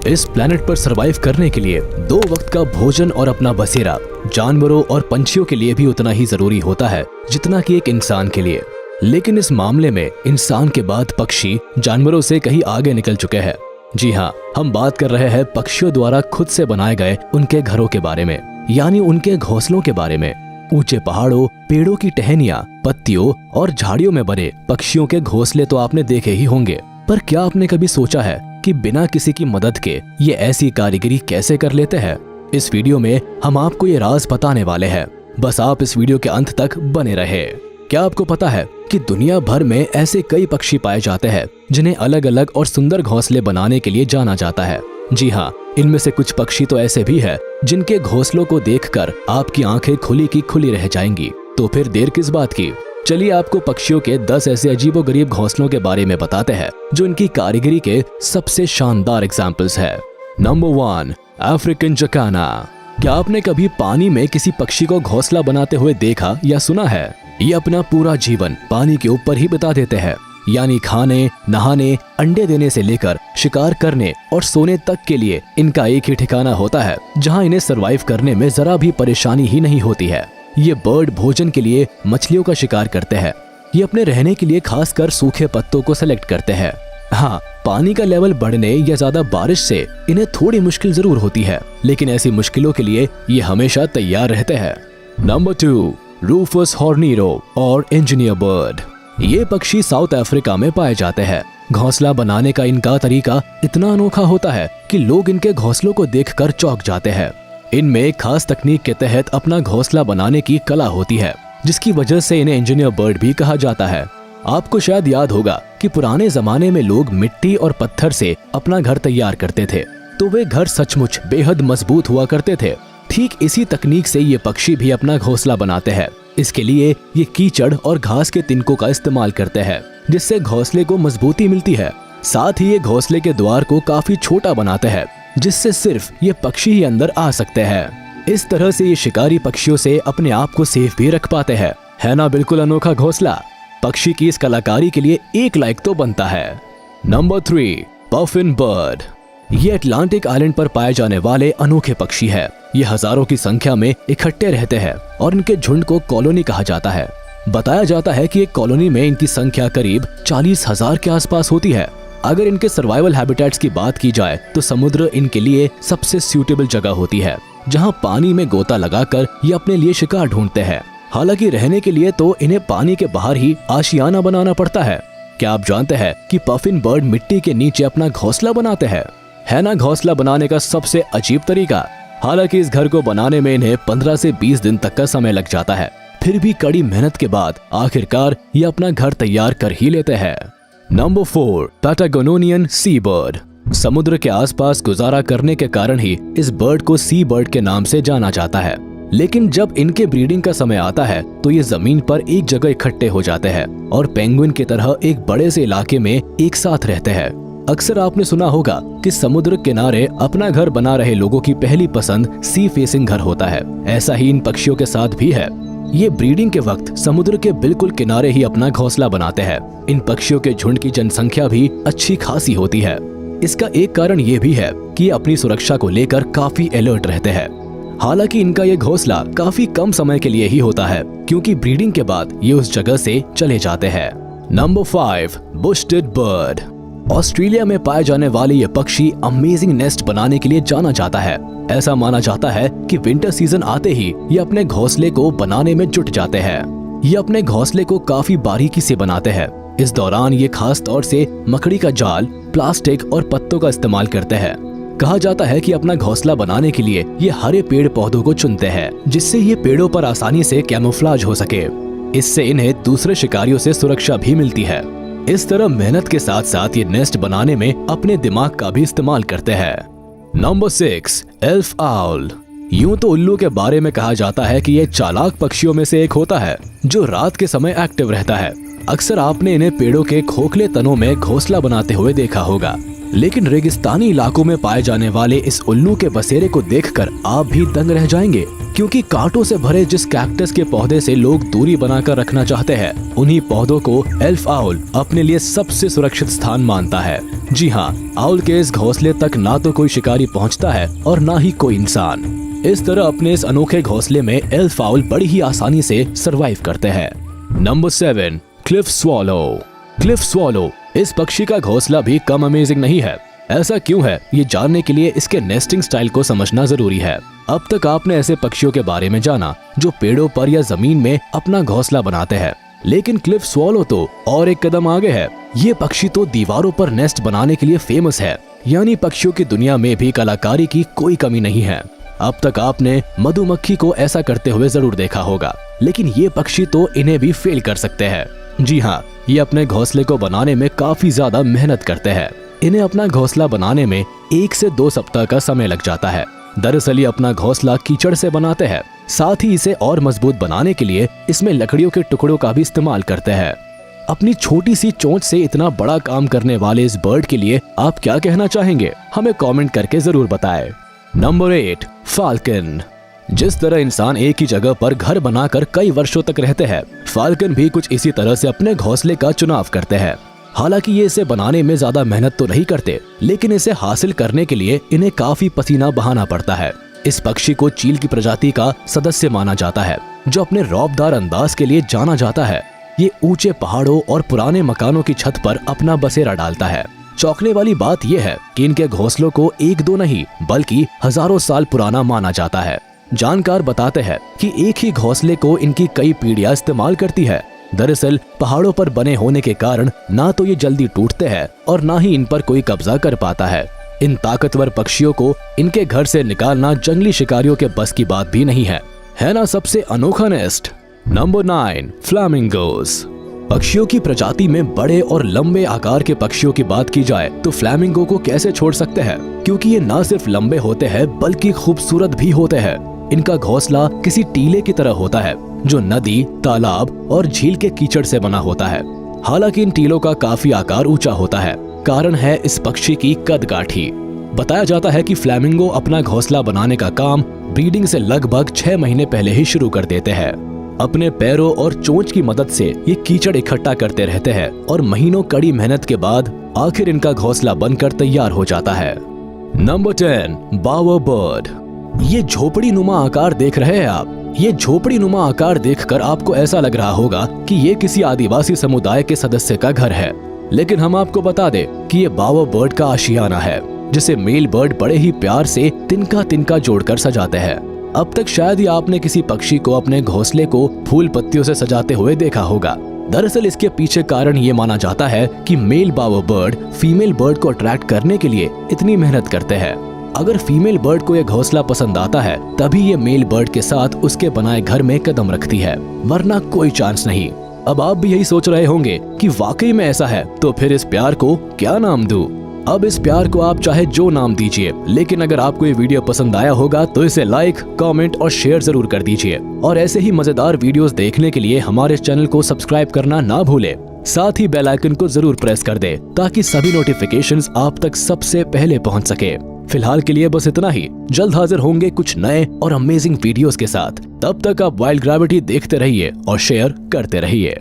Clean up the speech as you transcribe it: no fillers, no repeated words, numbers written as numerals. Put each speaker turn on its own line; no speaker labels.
इस प्लेनेट पर सरवाइव करने के लिए 2 वक्त का भोजन और अपना बसेरा जानवरों और पंछियों के लिए भी उतना ही जरूरी होता है जितना कि एक इंसान के लिए। लेकिन इस मामले में इंसान के बाद पक्षी जानवरों से कहीं आगे निकल चुके हैं। जी हाँ, हम बात कर रहे हैं पक्षियों द्वारा खुद से बनाए गए उनके घरों के बारे में, यानी उनके घोंसलों के बारे में। ऊंचे पहाड़ों, पेड़ों की टहनियां, पत्तियों और झाड़ियों में बने पक्षियों के घोंसले तो आपने देखे ही होंगे, पर क्या आपने कभी सोचा है कि बिना किसी की मदद के ये ऐसी कारीगरी कैसे कर लेते हैं? इस वीडियो में हम आपको ये राज बताने वाले हैं, बस आप इस वीडियो के अंत तक बने रहे। क्या आपको पता है कि दुनिया भर में ऐसे कई पक्षी पाए जाते हैं जिन्हें अलग अलग और सुंदर घोंसले बनाने के लिए जाना जाता है? जी हाँ, इनमें से कुछ पक्षी तो ऐसे भी हैं जिनके घोंसलों को देखकर आपकी आंखें खुली की खुली रह जाएंगी। तो फिर देर किस बात की, चलिए आपको पक्षियों के 10 ऐसे अजीबोगरीब घोंसलों के बारे में बताते हैं जो इनकी कारीगरी के सबसे शानदार एग्जाम्पल्स है। Number 1, African जकाना। क्या आपने कभी पानी में किसी पक्षी को घोंसला बनाते हुए देखा या सुना है? ये अपना पूरा जीवन पानी के ऊपर ही बिता देते हैं, यानी खाने, नहाने, अंडे देने से लेकर शिकार करने और सोने तक के लिए इनका एक ही ठिकाना होता है जहां इन्हें सरवाइव करने में जरा भी परेशानी ही नहीं होती है। ये बर्ड भोजन के लिए मछलियों का शिकार करते हैं। ये अपने रहने के लिए खासकर सूखे पत्तों को सेलेक्ट करते हैं। हाँ, पानी का लेवल बढ़ने या ज्यादा बारिश से इन्हें थोड़ी मुश्किल जरूर होती है, लेकिन ऐसी मुश्किलों के लिए ये हमेशा तैयार रहते हैं। नंबर 2, रूफस हॉर्नीरो और इंजीनियर बर्ड। ये पक्षी साउथ अफ्रीका में पाए जाते हैं। घोंसला बनाने का इनका तरीका इतना अनोखा होता है कि लोग इनके घोंसलों को देखकर चौंक जाते हैं। इनमें एक खास तकनीक के तहत अपना घोंसला बनाने की कला होती है, जिसकी वजह से इन्हें इंजीनियर बर्ड भी कहा जाता है। आपको शायद याद होगा कि पुराने जमाने में लोग मिट्टी और पत्थर से अपना घर तैयार करते थे, तो वे घर सचमुच बेहद मजबूत हुआ करते थे। ठीक इसी तकनीक से ये पक्षी भी अपना घोंसला बनाते हैं। इसके लिए ये कीचड़ और घास के तिनकों का इस्तेमाल करते हैं, जिससे घोंसले को मजबूती मिलती है। साथ ही ये घोंसले के द्वार को काफी छोटा बनाते हैं, जिससे सिर्फ ये पक्षी ही अंदर आ सकते हैं। इस तरह से ये शिकारी पक्षियों से अपने आप को सेफ भी रख पाते हैं। है ना बिल्कुल अनोखा घोंसला? पक्षी की इस कलाकारी के लिए 1 लाइक तो बनता है। Number 3, puffin bird. ये अटलांटिक आइलैंड पर पाए जाने वाले अनोखे पक्षी है। ये हजारों की संख्या में इकट्ठे रहते हैं और इनके झुंड को कॉलोनी कहा जाता है। बताया जाता है कि एक कॉलोनी में इनकी संख्या करीब 40,000 के आसपास होती है। अगर इनके सर्वाइवल हैबिटेट्स की बात की जाए तो समुद्र इनके लिए सबसे सूटेबल जगह होती है, जहां पानी में गोता लगाकर ये अपने लिए शिकार ढूंढते हैं। हालांकि रहने के लिए तो इन्हें पानी के बाहर ही आशियाना बनाना पड़ता है। क्या आप जानते हैं कि पफिन बर्ड मिट्टी के नीचे अपना घोंसला बनाते हैं? है ना घोंसला बनाने का सबसे अजीब तरीका। हालांकि इस घर को बनाने में इन्हें 15 से 20 दिन तक का समय लग जाता है, फिर भी कड़ी मेहनत के बाद आखिरकार ये अपना घर तैयार कर ही लेते हैं। नंबर 4, पैटागोनियन सी बर्ड। समुद्र के आसपास गुजारा करने के कारण ही इस बर्ड को सी बर्ड के नाम से जाना जाता है। लेकिन जब इनके ब्रीडिंग का समय आता है तो ये जमीन पर एक जगह इकट्ठे हो जाते हैं और पेंगुइन की तरह एक बड़े से इलाके में एक साथ रहते हैं। अक्सर आपने सुना होगा कि समुद्र किनारे अपना घर बना रहे लोगों की पहली पसंद सी फेसिंग घर होता है। ऐसा ही इन पक्षियों के साथ भी है। ये ब्रीडिंग के वक्त समुद्र के बिल्कुल किनारे ही अपना घोंसला बनाते हैं। इन पक्षियों के झुंड की जनसंख्या भी अच्छी खासी होती है। इसका एक कारण ये भी है कि ये अपनी सुरक्षा को लेकर काफी अलर्ट रहते हैं। हालांकि इनका ये घोंसला काफी कम समय के लिए ही होता है, क्योंकि ब्रीडिंग के बाद ये उस जगह से चले जाते हैं। Number 5, बुश-टिड bird. ऑस्ट्रेलिया में पाए जाने वाले ये पक्षी अमेजिंग नेस्ट बनाने के लिए जाना जाता है। ऐसा माना जाता है कि विंटर सीजन आते ही ये अपने घोंसले को बनाने में जुट जाते हैं। ये अपने घोंसले को काफी बारीकी से बनाते हैं। इस दौरान ये खास तौर से मकड़ी का जाल, प्लास्टिक और पत्तों का इस्तेमाल करते हैं। कहा जाता है कि अपना घोंसला बनाने के लिए ये हरे पेड़ पौधों को चुनते हैं, जिससे ये पेड़ों पर आसानी से कैमोफ्लेज हो सके। इससे इन्हें दूसरे शिकारियों से सुरक्षा भी मिलती है। इस तरह मेहनत के साथ साथ ये नेस्ट बनाने में अपने दिमाग का भी इस्तेमाल करते हैं। Number 6, elf owl. यूं तो उल्लू के बारे में कहा जाता है कि ये चालाक पक्षियों में से एक होता है जो रात के समय एक्टिव रहता है। अक्सर आपने इन्हें पेड़ों के खोखले तनों में घोंसला बनाते हुए देखा होगा, लेकिन रेगिस्तानी इलाकों में पाए जाने वाले इस उल्लू के बसेरे को देखकर आप भी दंग रह जाएंगे। क्योंकि कांटों से भरे जिस कैक्टस के पौधे से लोग दूरी बनाकर रखना चाहते हैं, उन्हीं पौधों को एल्फ आउल अपने लिए सबसे सुरक्षित स्थान मानता है। जी हाँ, आउल के इस घोंसले तक ना तो कोई शिकारी पहुंचता है और ना ही कोई इंसान। इस तरह अपने इस अनोखे घोंसले में एल्फ आउल बड़ी ही आसानी से सरवाइव करते हैं। Number 7, Cliff swallow. Cliff swallow इस पक्षी का घोंसला भी कम अमेजिंग नहीं है। ऐसा क्यों है, ये जानने के लिए इसके नेस्टिंग स्टाइल को समझना जरूरी है। अब तक आपने ऐसे पक्षियों के बारे में जाना जो पेड़ों पर या जमीन में अपना घोंसला बनाते हैं, लेकिन क्लिफ स्वॉलो तो और एक कदम आगे है। ये पक्षी तो दीवारों पर नेस्ट बनाने के लिए फेमस है, यानी पक्षियों की दुनिया में भी कलाकारी की कोई कमी नहीं है। अब तक आपने मधुमक्खी को ऐसा करते हुए जरूर देखा होगा, लेकिन ये पक्षी तो इन्हें भी फेल कर सकते हैं। जी हाँ, ये अपने घोंसले को बनाने में काफी ज्यादा मेहनत करते हैं। इन्हें अपना घोंसला बनाने में 1 से 2 सप्ताह का समय लग जाता है। दरअसल ये अपना घोंसला कीचड़ से बनाते हैं, साथ ही इसे और मजबूत बनाने के लिए इसमें लकड़ियों के टुकड़ों का भी इस्तेमाल करते हैं। अपनी छोटी सी चोंच से इतना बड़ा काम करने वाले इस बर्ड के लिए आप क्या कहना चाहेंगे, हमें कमेंट करके जरूर बताएं। Number 8, falcon. जिस तरह इंसान एक ही जगह पर घर बनाकर कई वर्षों तक रहते हैं, फाल्कन भी कुछ इसी तरह से अपने घोंसले का चुनाव करते हैं। हालांकि ये इसे बनाने में ज्यादा मेहनत तो नहीं करते, लेकिन इसे हासिल करने के लिए इन्हें काफी पसीना बहाना पड़ता है। इस पक्षी को चील की प्रजाति का सदस्य माना जाता है, जो अपने रौबदार अंदाज के लिए जाना जाता है। ये ऊंचे पहाड़ों और पुराने मकानों की छत पर अपना बसेरा डालता है। चौंकने वाली बात यह है कि इनके घोंसलों को 1-2 नहीं बल्कि हजारों साल पुराना माना जाता है। जानकार बताते हैं कि एक ही घोंसले को इनकी कई पीढ़ियां इस्तेमाल करती है। दरअसल पहाड़ों पर बने होने के कारण ना तो ये जल्दी टूटते हैं और ना ही इन पर कोई कब्जा कर पाता है। इन ताकतवर पक्षियों को इनके घर से निकालना जंगली शिकारियों के बस की बात भी नहीं है ना सबसे अनोखा नेस्ट। नंबर 9, फ्लामिंगोस। पक्षियों की प्रजाति में बड़े और लंबे आकार के पक्षियों की बात की जाए तो फ्लैमिंगो को कैसे छोड़ सकते हैं, क्योंकि ये न सिर्फ लंबे होते हैं बल्कि खूबसूरत भी होते हैं। इनका घोंसला किसी टीले की तरह होता है जो नदी, तालाब और झील के कीचड़ से बना होता है। हालांकि इन टीलों का काफी आकार ऊंचा होता है, कारण है इस पक्षी की कदकाठी। बताया जाता है कि फ्लैमिंगो अपना घोंसला बनाने का काम ब्रीडिंग से लगभग 6 महीने पहले ही शुरू कर देते हैं। अपने पैरों और चोंच की मदद से ये कीचड़ इकट्ठा करते रहते हैं और महीनों कड़ी मेहनत के बाद आखिर इनका घोंसला बनकर तैयार हो जाता है। नंबर 10, बावर बर्ड। ये झोपड़ी नुमा आकार देख रहे हैं आप। ये झोपड़ी नुमा आकार देखकर आपको ऐसा लग रहा होगा कि ये किसी आदिवासी समुदाय के सदस्य का घर है, लेकिन हम आपको बता दें कि ये बावर बर्ड का आशियाना है, जिसे मेल बर्ड बड़े ही प्यार से तिनका तिनका जोड़कर सजाते हैं। अब तक शायद ही आपने किसी पक्षी को अपने घोंसले को फूल पत्तियों से सजाते हुए देखा होगा। दरअसल इसके पीछे कारण ये माना जाता है कि मेल बावर बर्ड फीमेल बर्ड को अट्रैक्ट करने के लिए इतनी मेहनत करते हैं। अगर फीमेल बर्ड को यह घोंसला पसंद आता है तभी ये मेल बर्ड के साथ उसके बनाए घर में कदम रखती है, वरना कोई चांस नहीं। अब आप भी यही सोच रहे होंगे कि वाकई में ऐसा है, तो फिर इस प्यार को क्या नाम दूं? अब इस प्यार को आप चाहे जो नाम दीजिए, लेकिन अगर आपको ये वीडियो पसंद आया होगा तो इसे लाइक, कमेंट और शेयर जरूर कर दीजिए। और ऐसे ही मजेदार वीडियोस देखने के लिए हमारे चैनल को सब्सक्राइब करना ना भूले। साथ ही बेल आइकन को जरूर प्रेस कर दे ताकि सभी नोटिफिकेशंस आप तक सबसे पहले पहुंच सके। फिलहाल के लिए बस इतना ही। जल्द हाजिर होंगे कुछ नए और अमेजिंग वीडियोस के साथ। तब तक आप वाइल्ड ग्रेविटी देखते रहिए और शेयर करते रहिए।